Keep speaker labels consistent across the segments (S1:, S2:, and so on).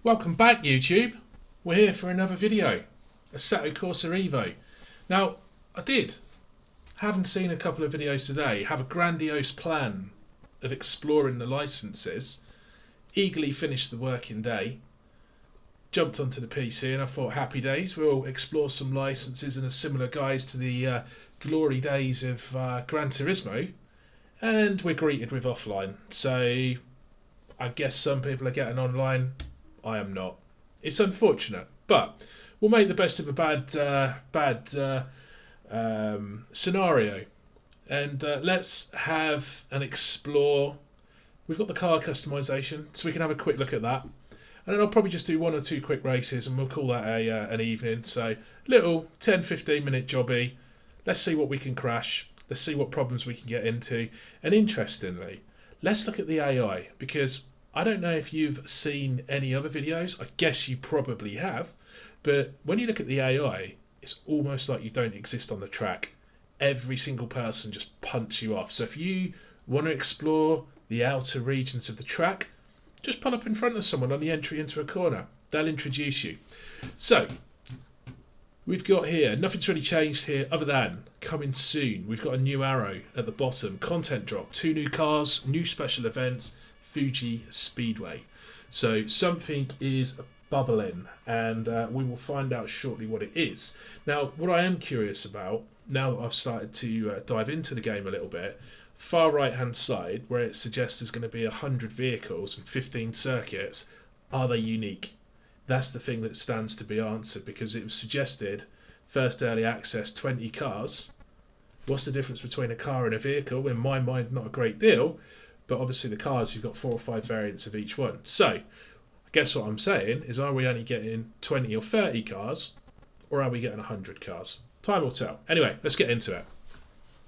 S1: Welcome back, YouTube. We're here for another video, Assetto Corsa Evo. Now, having seen a couple of videos today, have a grandiose plan of exploring the licenses, eagerly finished the working day, jumped onto the PC and I thought happy days, we'll explore some licenses in a similar guise to the glory days of Gran Turismo, and we're greeted with offline. So I guess some people are getting online. I am not. It's unfortunate, but we'll make the best of a bad scenario, and let's have an explore. We've got the car customization, so we can have a quick look at that, and then I'll probably just do one or two quick races, and we'll call that an evening. So little 10-15 minute jobby. Let's see what we can crash. Let's see what problems we can get into, and interestingly, let's look at the AI, because I don't know if you've seen any other videos. I guess you probably have. But when you look at the AI, it's almost like you don't exist on the track. Every single person just punts you off. So if you want to explore the outer regions of the track, just pull up in front of someone on the entry into a corner. They'll introduce you. So we've got here, nothing's really changed here other than coming soon. We've got a new arrow at the bottom. Content drop, 2 new cars, new special events, Fuji Speedway. So something is bubbling, and we will find out shortly what it is. Now, what I am curious about, now that I've started to dive into the game a little bit, far right hand side where it suggests there's going to be 100 vehicles and 15 circuits, are they unique? That's the thing that stands to be answered, because it was suggested first early access 20 cars. What's the difference between a car and a vehicle? In my mind, not a great deal. But obviously the cars, you've got 4 or 5 variants of each one. So I guess what I'm saying is, are we only getting 20 or 30 cars, or are we getting 100 cars? Time will tell. Anyway, let's get into it.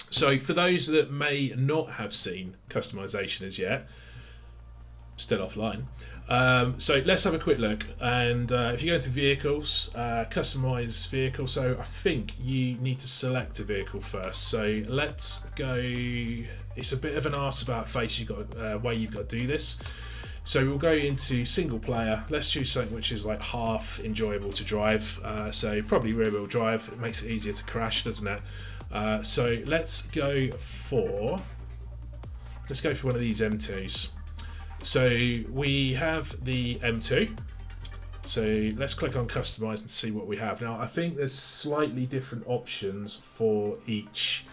S1: So for those that may not have seen customization as yet, still offline. So let's have a quick look. And if you go into vehicles, customize vehicle. So I think you need to select a vehicle first. So let's go. It's a bit of an arse about face. You've got way you've got to do this. So we'll go into single player. Let's choose something which is like half enjoyable to drive. So probably rear wheel drive. It makes it easier to crash, doesn't it? So let's go for one of these M2s. So we have the M2. So let's click on customize and see what we have. Now I think there's slightly different options for each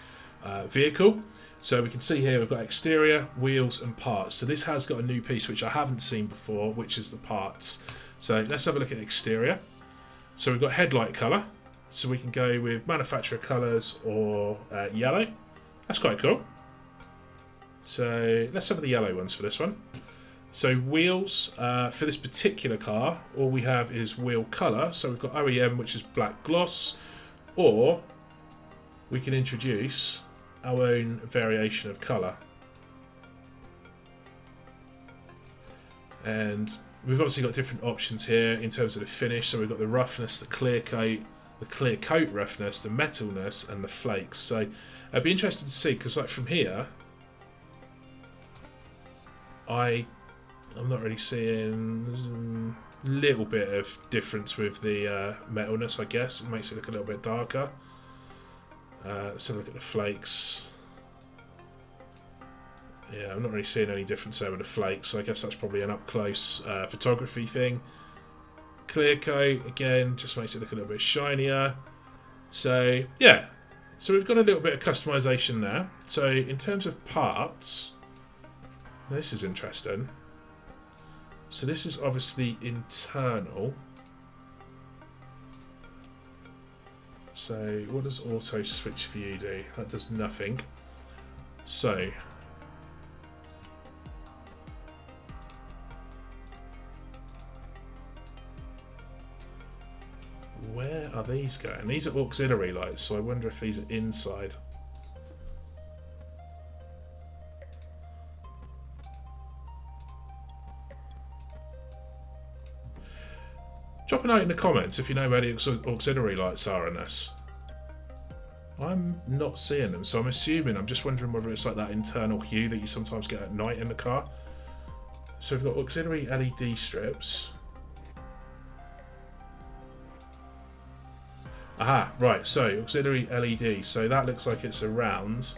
S1: vehicle. So we can see here we've got exterior, wheels and parts. So this has got a new piece which I haven't seen before, which is the parts. So let's have a look at exterior. So we've got headlight colour. So we can go with manufacturer colours or yellow. That's quite cool. So let's have the yellow ones for this one. So wheels, for this particular car, all we have is wheel colour. So we've got OEM, which is black gloss, or we can introduce our own variation of colour. And we've obviously got different options here in terms of the finish. So we've got the roughness, the clear coat roughness, the metalness, and the flakes. So I'd be interested to see, because like from here, I'm not really seeing a little bit of difference with the metalness, I guess. It makes it look a little bit darker. Let's have a look at the flakes. Yeah, I'm not really seeing any difference there with the flakes, so I guess that's probably an up-close photography thing. Clear coat, again, just makes it look a little bit shinier. So, yeah. So we've got a little bit of customization there. So in terms of parts, this is interesting. So this is obviously internal. So what does auto switch view do? That does nothing. So where are these going? These are auxiliary lights, so I wonder if these are inside. Drop a note in the comments if you know where the auxiliary lights are in this. I'm not seeing them, so I'm assuming, I'm just wondering whether it's like that internal hue that you sometimes get at night in the car. So we've got auxiliary LED strips. Aha, right, so auxiliary LED. So that looks like it's around.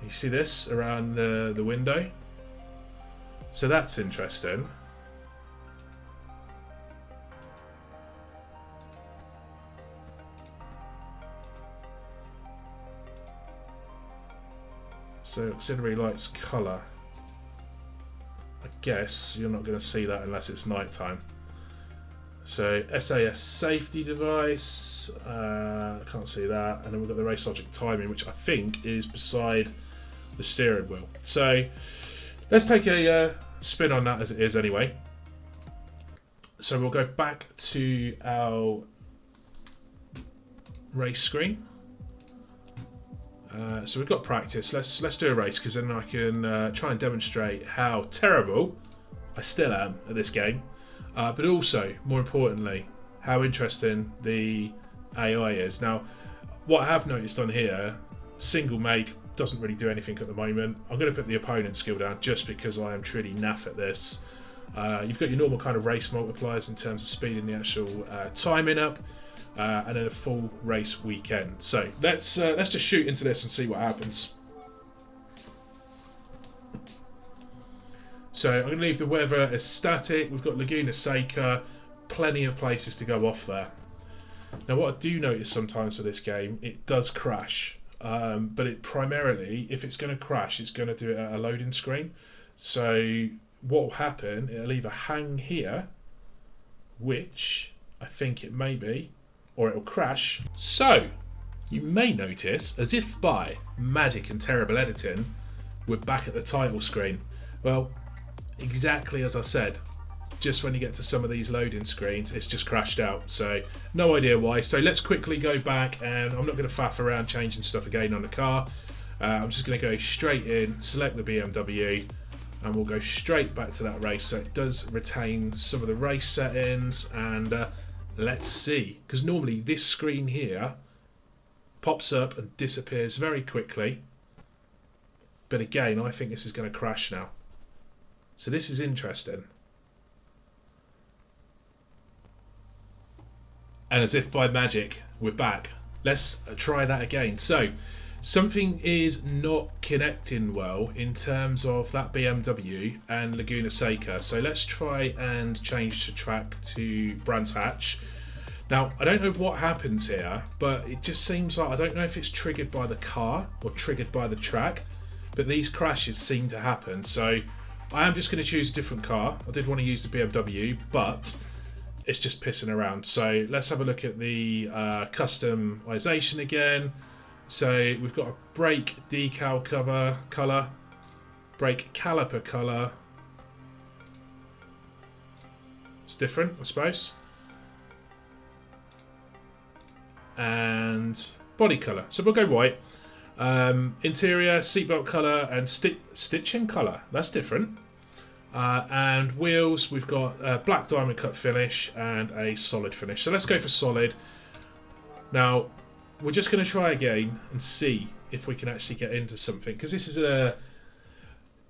S1: You see this around the window? So that's interesting. So auxiliary lights colour. I guess you're not going to see that unless it's nighttime. So SAS safety device, I can't see that. And then we've got the race logic timing, which I think is beside the steering wheel. So let's take a spin on that as it is anyway. So we'll go back to our race screen. So we've got practice. Let's do a race, because then I can try and demonstrate how terrible I still am at this game. But also, more importantly, how interesting the AI is. Now, what I have noticed on here, single make doesn't really do anything at the moment. I'm going to put the opponent skill down just because I am truly naff at this. You've got your normal kind of race multipliers in terms of speeding the actual timing up, and then a full race weekend. So let's just shoot into this and see what happens. So I'm going to leave the weather as static. We've got Laguna Seca, plenty of places to go off there. Now what I do notice sometimes with this game, it does crash. But it primarily, if it's going to crash, it's going to do it at a loading screen. So what will happen, it'll either hang here, which I think it may be, or it'll crash. So you may notice, as if by magic and terrible editing, we're back at the title screen. Well, exactly as I said, just when you get to some of these loading screens, it's just crashed out. So no idea why. So let's quickly go back, and I'm not going to faff around changing stuff again on the car. I'm just going to go straight in, select the BMW, and we'll go straight back to that race. So it does retain some of the race settings, and let's see. Because normally this screen here pops up and disappears very quickly. But again, I think this is going to crash now. So this is interesting. And as if by magic, we're back. Let's try that again. So something is not connecting well in terms of that BMW and Laguna Seca. So let's try and change the track to Brands Hatch. Now, I don't know what happens here, but it just seems like, I don't know if it's triggered by the car or triggered by the track, but these crashes seem to happen. So I am just going to choose a different car. I did want to use the BMW, but it's just pissing around. So let's have a look at the customization again. So we've got a brake decal colour, brake caliper colour. It's different, I suppose. And body colour. So we'll go white. Interior, seatbelt colour, and stitching colour. That's different. And wheels, we've got black diamond cut finish and a solid finish. So let's go for solid. Now, we're just going to try again and see if we can actually get into something, because this is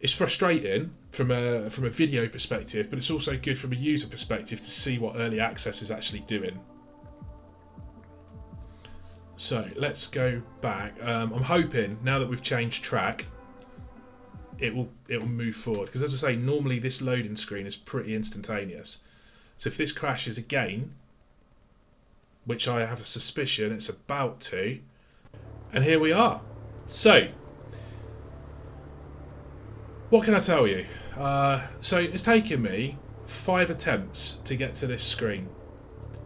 S1: it's frustrating from a video perspective, but it's also good from a user perspective to see what early access is actually doing. So let's go back. I'm hoping now that we've changed track, it will move forward, because as I say, normally this loading screen is pretty instantaneous. So if this crashes again, which I have a suspicion it's about to, and here we are. So what can I tell you? So it's taken me 5 attempts to get to this screen.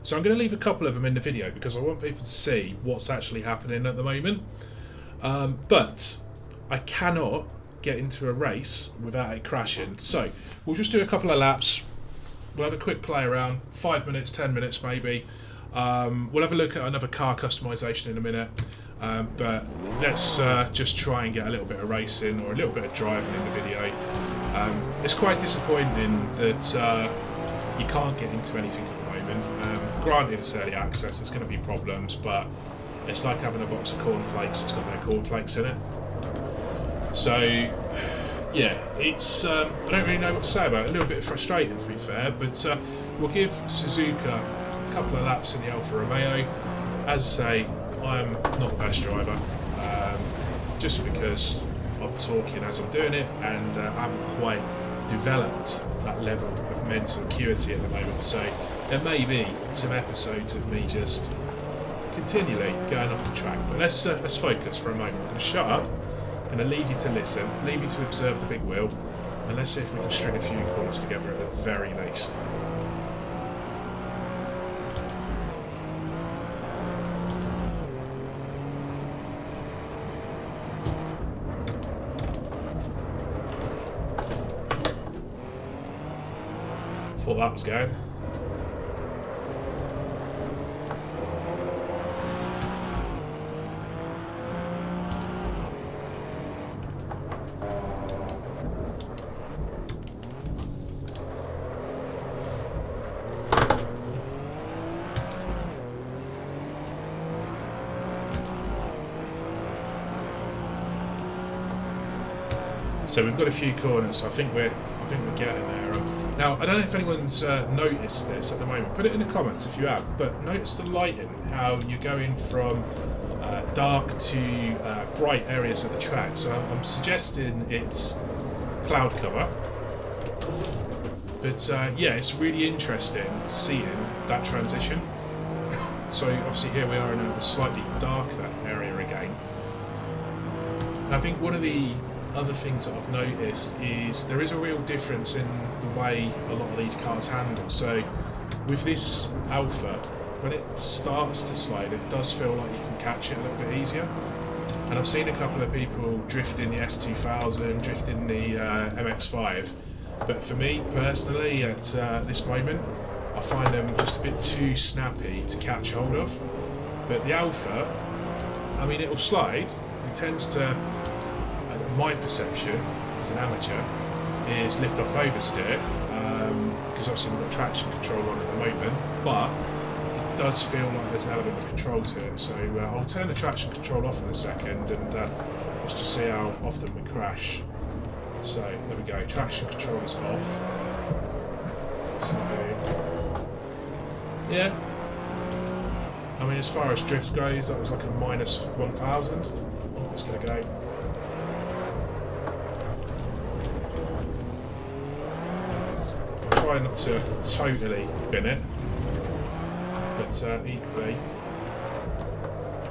S1: So I'm going to leave a couple of them in the video because I want people to see what's actually happening at the moment. But I cannot get into a race without it crashing. So we'll just do a couple of laps. We'll have a quick play around, 5 minutes, 10 minutes maybe. We'll have a look at another car customization in a minute. But let's just try and get a little bit of racing or a little bit of driving in the video. It's quite disappointing that you can't get into anything at the moment. Granted, it's early access, there's going to be problems, but it's like having a box of cornflakes that's got no cornflakes in it. So, yeah, it's I don't really know what to say about it. A little bit frustrating, to be fair, but we'll give Suzuka couple of laps in the Alfa Romeo. As I say, I'm not the best driver, just because I'm talking as I'm doing it, and I haven't quite developed that level of mental acuity at the moment. So there may be some episodes of me just continually going off the track. But let's focus for a moment. I'm going to shut up. I'm going to leave you to listen, leave you to observe the big wheel, and let's see if we can string a few corners together at the very least. Thought that was going. So we've got a few corners. I think we're getting there. Now I don't know if anyone's noticed this at the moment. Put it in the comments if you have. But notice the lighting, how you're going from dark to bright areas of the track. So I'm suggesting it's cloud cover. But yeah, it's really interesting seeing that transition. So obviously here we are in a slightly darker area again. And I think one of the other things that I've noticed is there is a real difference in the way a lot of these cars handle. So with this Alfa, when it starts to slide, it does feel like you can catch it a little bit easier. And I've seen a couple of people drifting the S2000, drifting the MX-5, but for me personally at this moment I find them just a bit too snappy to catch hold of. But the Alfa, I mean, it'll slide, it tends to, my perception as an amateur, is lift off oversteer, because obviously we've got traction control on at the moment, but it does feel like there's an element of control to it. So I'll turn the traction control off in a second, and let's just see how often we crash. So there we go, traction control is off. So yeah, I mean, as far as drift goes, that was like a minus 1,000. Oh, it's going to go. Try not to totally bin it, but equally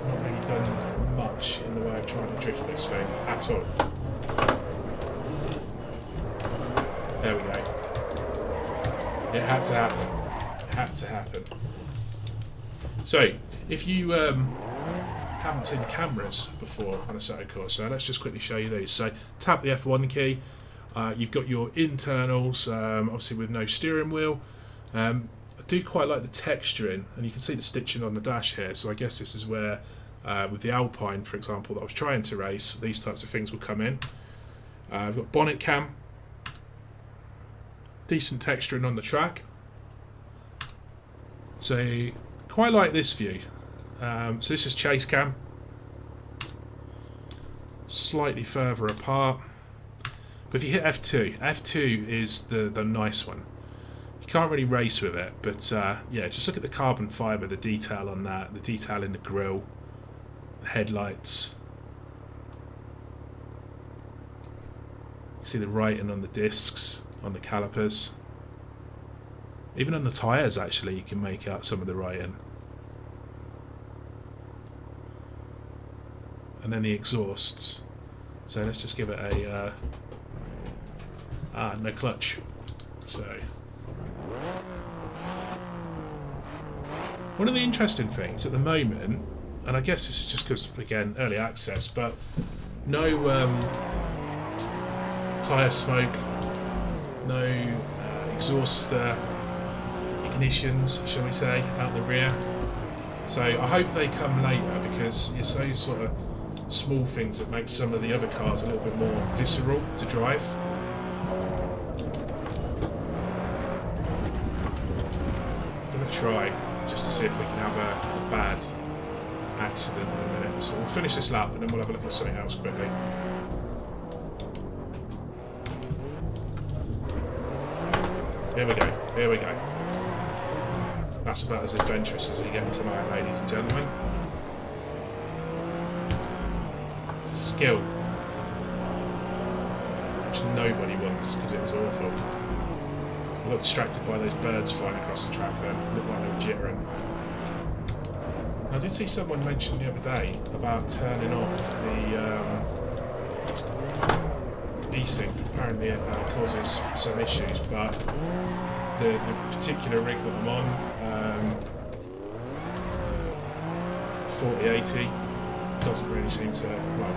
S1: not really done much in the way of trying to drift this thing at all. There we go. It had to happen. It had to happen. So if you haven't seen the cameras before on Assetto Corsa, let's just quickly show you these. So tap the F1 key. You've got your internals, obviously with no steering wheel. I do quite like the texturing, and you can see the stitching on the dash here, so I guess this is where, with the Alpine, for example, that I was trying to race, these types of things will come in. I've got bonnet cam, decent texturing on the track. So, quite like this view. So this is chase cam, slightly further apart. But if you hit F2, F2 is the nice one. You can't really race with it, but yeah, just look at the carbon fibre, the detail on that, the detail in the grille, the headlights. You see the writing on the discs, on the calipers. Even on the tyres, actually, you can make out some of the writing. And then the exhausts. So let's just give it a... no clutch. So one of the interesting things at the moment, and I guess this is just because, again, early access, but no tyre smoke, no exhaust ignitions, shall we say, out the rear. So I hope they come later, because it's those sort of small things that make some of the other cars a little bit more visceral to drive. Try just to see if we can have a bad accident in a minute. So we'll finish this lap and then we'll have a look at something else quickly. Here we go, here we go. That's about as adventurous as we get tonight, ladies and gentlemen. It's a skill which nobody wants because it was awful. I got distracted by those birds flying across the track then. It looked like they were jittering. I did see someone mention the other day about turning off the desync. Apparently it causes some issues, but the particular rig that I'm on, 4080, doesn't really seem to, well,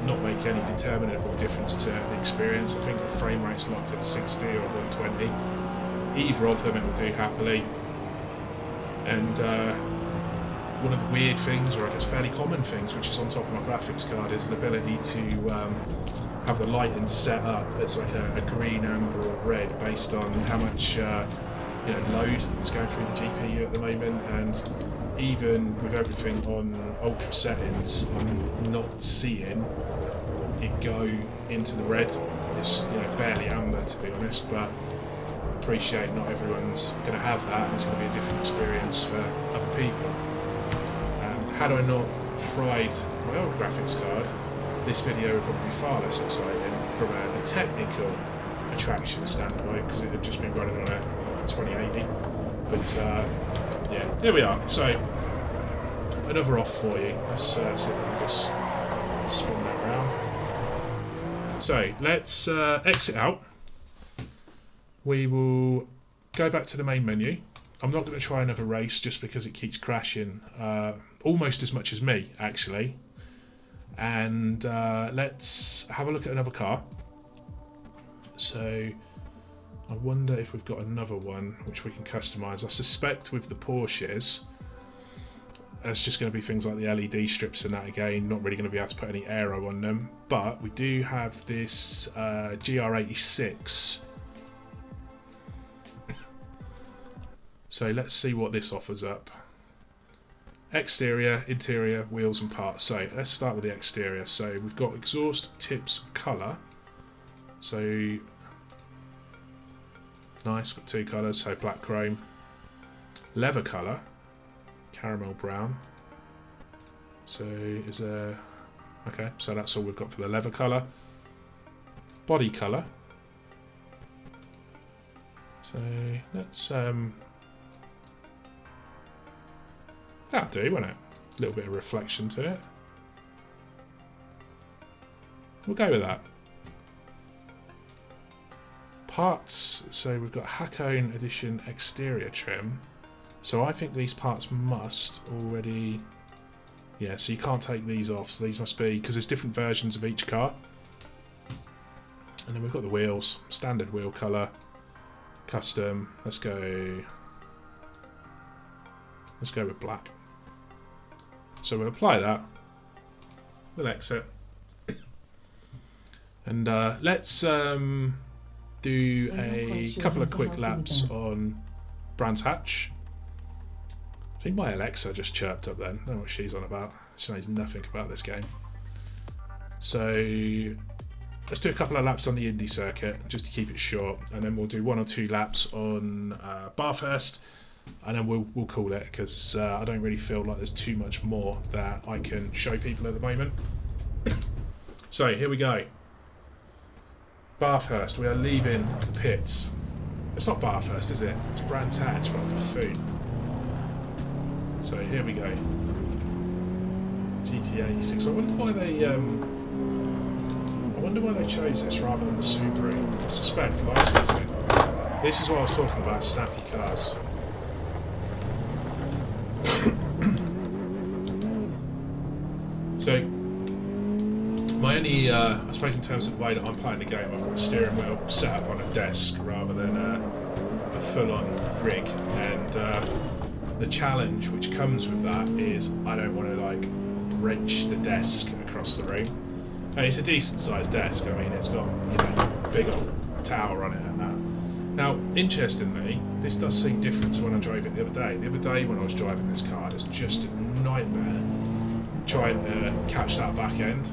S1: not make any determinable difference to the experience. I think the frame rate's locked at 60 or 120. Either of them it will do happily. And one of the weird things, or I guess fairly common things, which is on top of my graphics card, is an ability to have the lighting set up as like a green, amber or red based on how much load is going through the GPU at the moment. And even with everything on ultra settings, I'm not seeing it go into the red. It's barely amber, to be honest, but I appreciate not everyone's going to have that, and it's going to be a different experience for other people. Had I not fried my old graphics card, this video would probably be far less exciting from a technical attraction standpoint, because it had just been running on a 2080. But yeah, here we are. So another off for you. Let's see if we can just spin that round. So let's exit out. We will go back to the main menu. I'm not going to try another race just because it keeps crashing almost as much as me, actually. And let's have a look at another car. So I wonder if we've got another one which we can customise. I suspect with the Porsches, that's just going to be things like the LED strips and that again. Not really going to be able to put any aero on them. But we do have this GR86. So let's see what this offers up. Exterior, interior, wheels and parts. So let's start with the exterior. So we've got exhaust tips colour. So nice, got two colours, so black chrome. Leather colour, caramel brown. So is there, okay, so that's all we've got for the leather colour. Body colour. So let's that'll do, won't it? A little bit of reflection to it. We'll go with that. Parts, so we've got Hakone Edition exterior trim. So I think these parts must already... Yeah, so you can't take these off. So these must be, because there's different versions of each car. And then we've got the wheels. Standard wheel colour. Custom. Let's go with black. So we'll apply that. We'll exit. And let's do a couple of quick laps on Brands Hatch. I think my Alexa just chirped up then. I don't know what she's on about. She knows nothing about this game. So let's do a couple of laps on the Indy circuit just to keep it short, and then we'll do 1 or 2 laps on Bathurst, and then we'll call it, because I don't really feel like there's too much more that I can show people at the moment. So here we go. Bathurst, we are leaving the pits. It's not Bathurst, is it? It's Brands Hatch, what a buffoon. So here we go. GTA 6. I wonder why they chose this rather than the Subaru. I suspect licensing. This is what I was talking about, snappy cars. So my only, I suppose in terms of the way that I'm playing the game, I've got a steering wheel set up on a desk rather than a full-on rig, and the challenge which comes with that is I don't want to like wrench the desk across the room. And it's a decent sized desk. I mean, it's got, you know, big old tower on it and that. Now, interestingly, this does seem different to when I drove it the other day. The other day when I was driving this car, it was just a nightmare trying to catch that back end.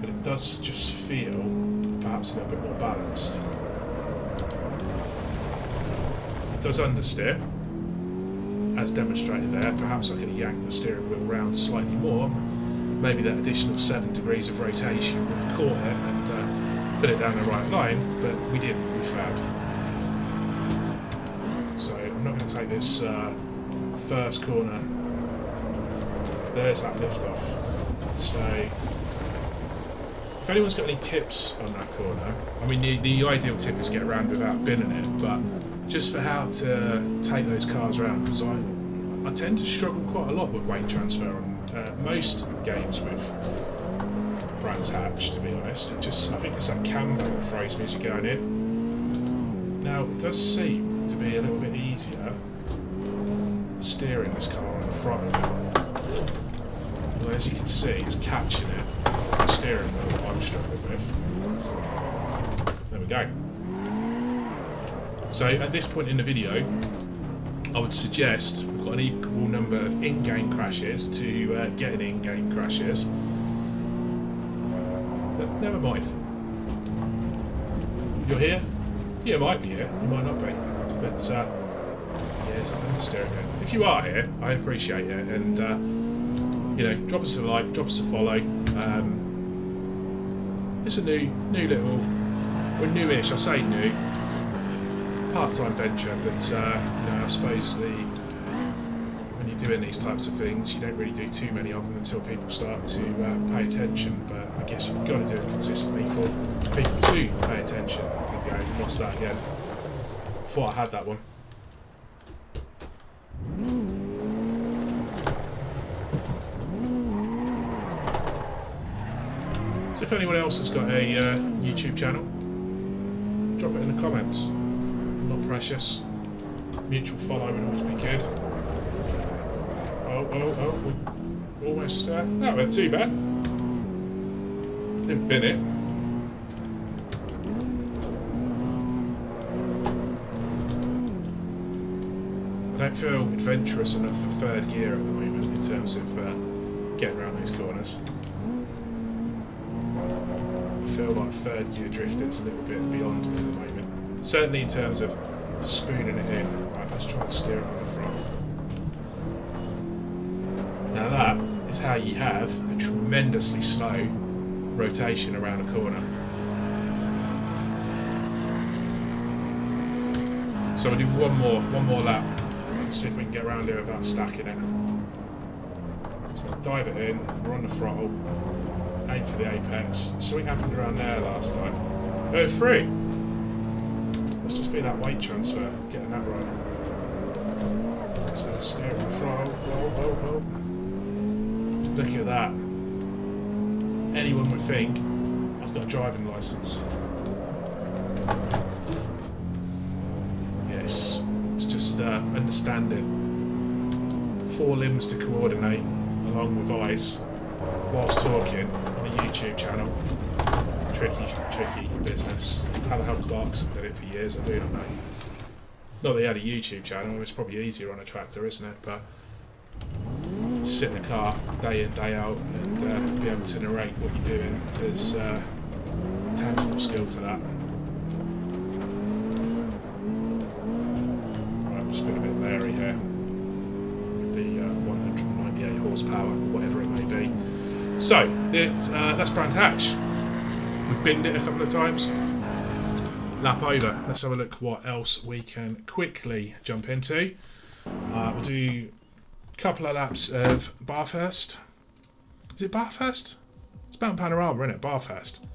S1: But it does just feel perhaps a little bit more balanced. It does understeer. as demonstrated there. Perhaps I could have yanked the steering wheel round slightly more. Maybe that additional 7 degrees of rotation would have caught it and put it down the right line, but we didn't, we failed. So I'm not going to take this first corner. There's that lift off. So if anyone's got any tips on that corner, I mean the ideal tip is get around without binning it, but just for how to take those cars around, because I tend to struggle quite a lot with weight transfer on most games with Brands Hatch, to be honest. I think it's that camber that throws me as you're going in. Now it does seem to be a little bit easier steering this car on the front. Well, as you can see, it's catching it. The steering wheel that I'm struggling with. There we go. So at this point in the video, I would suggest we've got an equal number of in-game crashes to getting in-game crashes. But never mind. You're here? You might be here, you might not be. But yeah, it's up in the steering wheel. If you are here, I appreciate it, and you know, drop us a like, drop us a follow. It's a new little, well, newish. I say new, part-time venture, but you know, I suppose when you're doing these types of things, you don't really do too many of them until people start to pay attention. But I guess you've got to do it consistently for people to pay attention. There we go, lost that again. Thought I had that one. So if anyone else has got a YouTube channel, drop it in the comments. Not precious. Mutual follow would always be good. Oh, we almost, that went too bad. Didn't bin it. I don't feel adventurous enough for third gear at the moment in terms of getting around these corners. I feel like third gear drifting's a little bit beyond me at the moment. Certainly in terms of spooning it in. Right, let's try and steer it on the front. Now that is how you have a tremendously slow rotation around a corner. So we'll do one more lap. Let's see if we can get around here without stacking it. So dive it in, we're on the throttle. Aim for the apex. Something happened around there last time. Oh, free! Must just be that weight transfer, getting that right. So steer at the throttle. Whoa. Look at that. Anyone would think I've got a driving licence. Yes, it's just understanding. 4 limbs to coordinate along with eyes whilst talking on a YouTube channel. Tricky business. How the hell Clarkson did it for years, I do not know. Not that he had a YouTube channel, it's probably easier on a tractor, isn't it? But sit in a car day in, day out and be able to narrate what you're doing, there's tangible skill to that. Right, I'm just being a bit leery here with the 198 horsepower, whatever it may be. So, that's Brands Hatch. We've binned it a couple of times. Lap over. Let's have a look what else we can quickly jump into. We'll do a couple of laps of Bathurst. Is it Bathurst? It's Mountain Panorama, isn't it? Bathurst.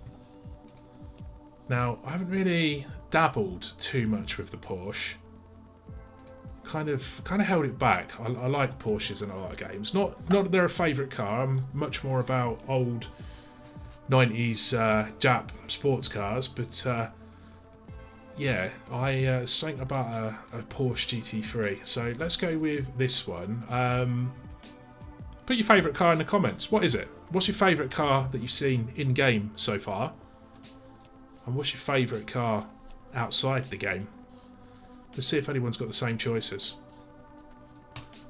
S1: Now, I haven't really dabbled too much with the Porsche. Kind of held it back. I like Porsches in a lot of games. Not that they're a favourite car. I'm much more about old 90s Jap sports cars, but yeah, I think about a Porsche GT3. So let's go with this one. Put your favourite car in the comments. What is it? What's your favourite car that you've seen in game so far? And what's your favourite car outside the game? Let's see if anyone's got the same choices.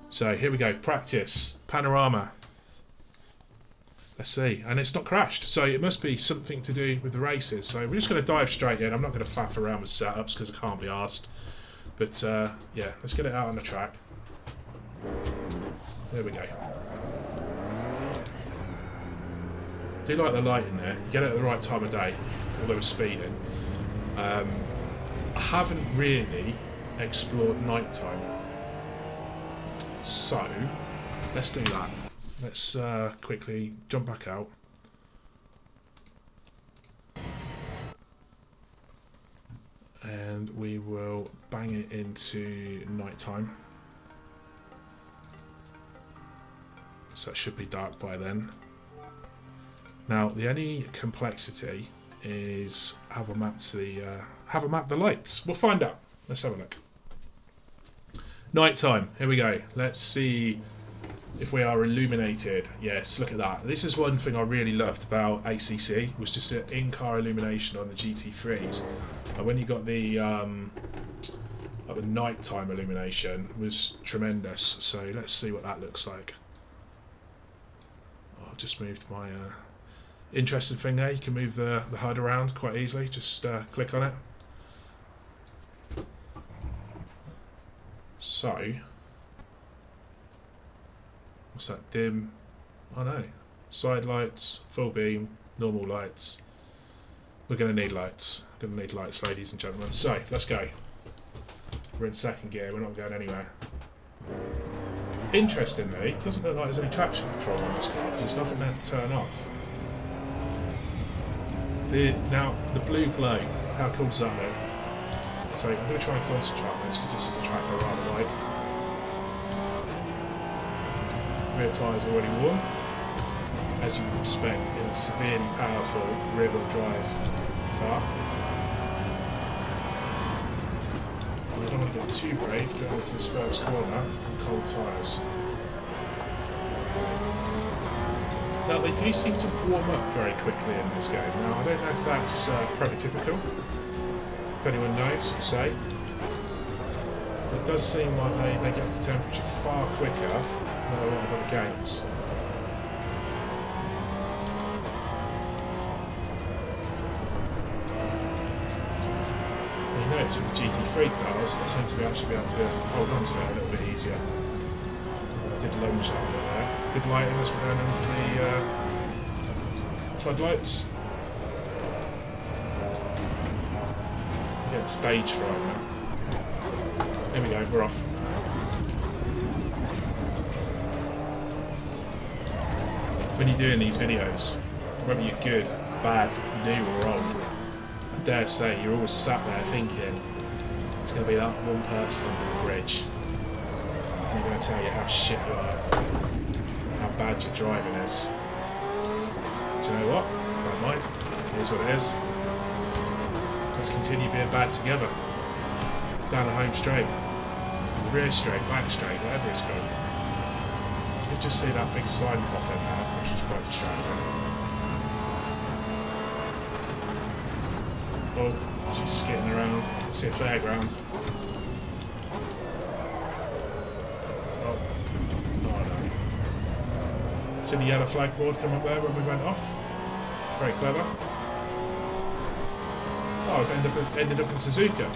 S1: So here we go. Practice. Panorama. Let's see. And it's not crashed. So it must be something to do with the races. So we're just going to dive straight in. I'm not going to faff around with setups because I can't be arsed. But yeah, let's get it out on the track. There we go. Do like the light in there. You get it at the right time of day, although we're speeding. I haven't really explored nighttime. So, let's do that. Let's quickly jump back out. And we will bang it into nighttime. So it should be dark by then. Now the only complexity is have I mapped the lights. We'll find out. Let's have a look. Nighttime. Here we go. Let's see if we are illuminated. Yes, look at that. This is one thing I really loved about ACC, was just the in-car illumination on the GT3s. And when you got the nighttime illumination, was tremendous. So let's see what that looks like. Oh, I've just moved my interesting thing there. You can move the HUD around quite easily. Just click on it. So, what's that? Dim? Oh no. Side lights, full beam, normal lights. We're going to need lights. We're going to need lights, ladies and gentlemen. So, let's go. We're in second gear. We're not going anywhere. Interestingly, it doesn't look like there's any traction control on this car. There's nothing there to turn off. Now, the blue glow. How cool does that look? So I'm going to try and concentrate on this because this is a track I rather like. Rear tyres already warm, as you would expect in a severely powerful rear-wheel drive car. We don't want to get too brave going into this first corner on cold tyres. Now they do seem to warm up very quickly in this game. Now I don't know if that's prototypical. If anyone knows, say. It does seem like they get the temperature far quicker than a lot of other games. And you notice with the GT3 cars, I seem to be actually able to hold on to it a little bit easier. I did lunge that one there. Good lighting as we're going into the floodlights. Getting stage fright now. There we go, we're off. When you're doing these videos, whether you're good, bad, new or old, I dare say you're always sat there thinking it's going to be that one person on the bridge. And they're going to tell you how shit you are, how bad your driving is. Do you know what? Don't mind. It is what it is. Let's continue being bad together. Down the home straight, rear straight, back straight, whatever it's called. You can just see that big sign pop in there, which is quite distracting. Oh, she's skidding around. I can see a fairground. Oh no. See the yellow flag board come up there when we went off? Very clever. Oh, I've ended up in Suzuka.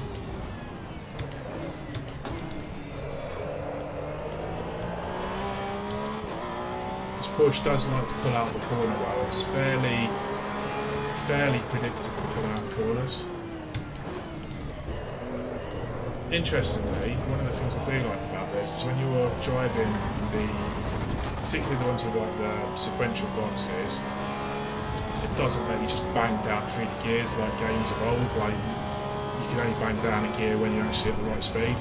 S1: This Porsche does like to pull out the corner well. It's fairly predictable pulling out the corners. Interestingly, one of the things I do like about this is when you're driving particularly the ones with like the sequential boxes, it doesn't let you just bang down through the gears like games of old. Like, you can only bang down a gear when you're actually at the right speed.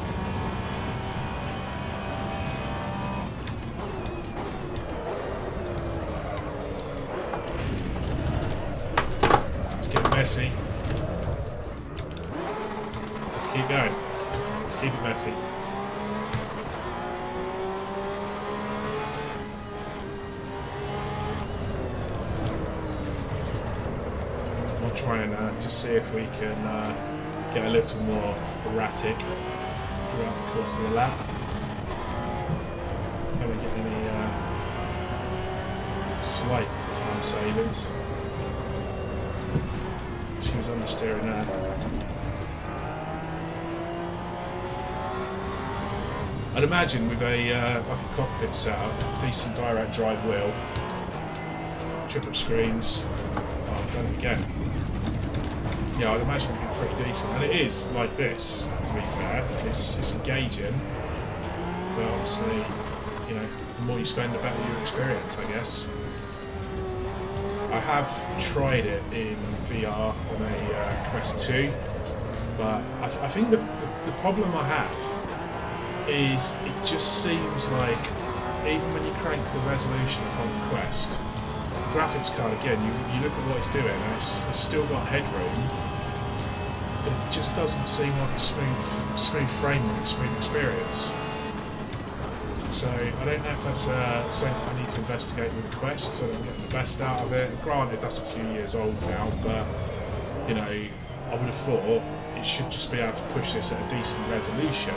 S1: Let's get messy. Let's keep going. Let's keep it messy. Try and just see if we can get a little more erratic throughout the course of the lap. Can we get any slight time savings? She was understeering there. I'd imagine with a like a cockpit setup, decent direct drive wheel, triple screens. Oh, I've done it again. Yeah, I'd imagine it'd be pretty decent, and it is like this. To be fair, it's engaging, but obviously, you know, the more you spend, the better your experience, I guess. I have tried it in VR on a Quest 2, but I think the problem I have is it just seems like even when you crank the resolution on the Quest, graphics card again, you look at what it's doing and it's still got headroom, but it just doesn't seem like a smooth frame rate, smooth experience. So I don't know if that's something I need to investigate with the Quest so that I'm getting the best out of it. Granted, that's a few years old now, but you know, I would have thought it should just be able to push this at a decent resolution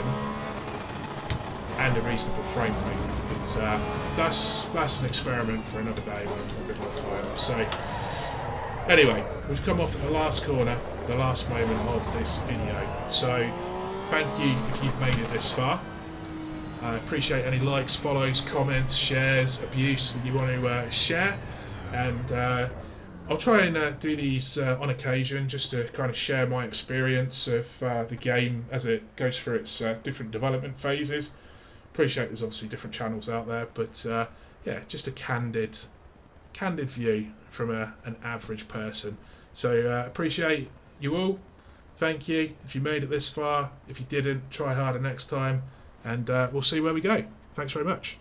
S1: and a reasonable frame rate. But that's an experiment for another day when I've got a bit more time. So anyway, we've come off at the last corner, the last moment of this video. So thank you if you've made it this far. I appreciate any likes, follows, comments, shares, abuse that you want to share, and I'll try and do these on occasion just to kind of share my experience of the game as it goes through its different development phases. Appreciate there's obviously different channels out there, but yeah, just a candid view from an average person. So appreciate you all. Thank you if you made it this far. If you didn't, try harder next time. And we'll see where we go. Thanks very much.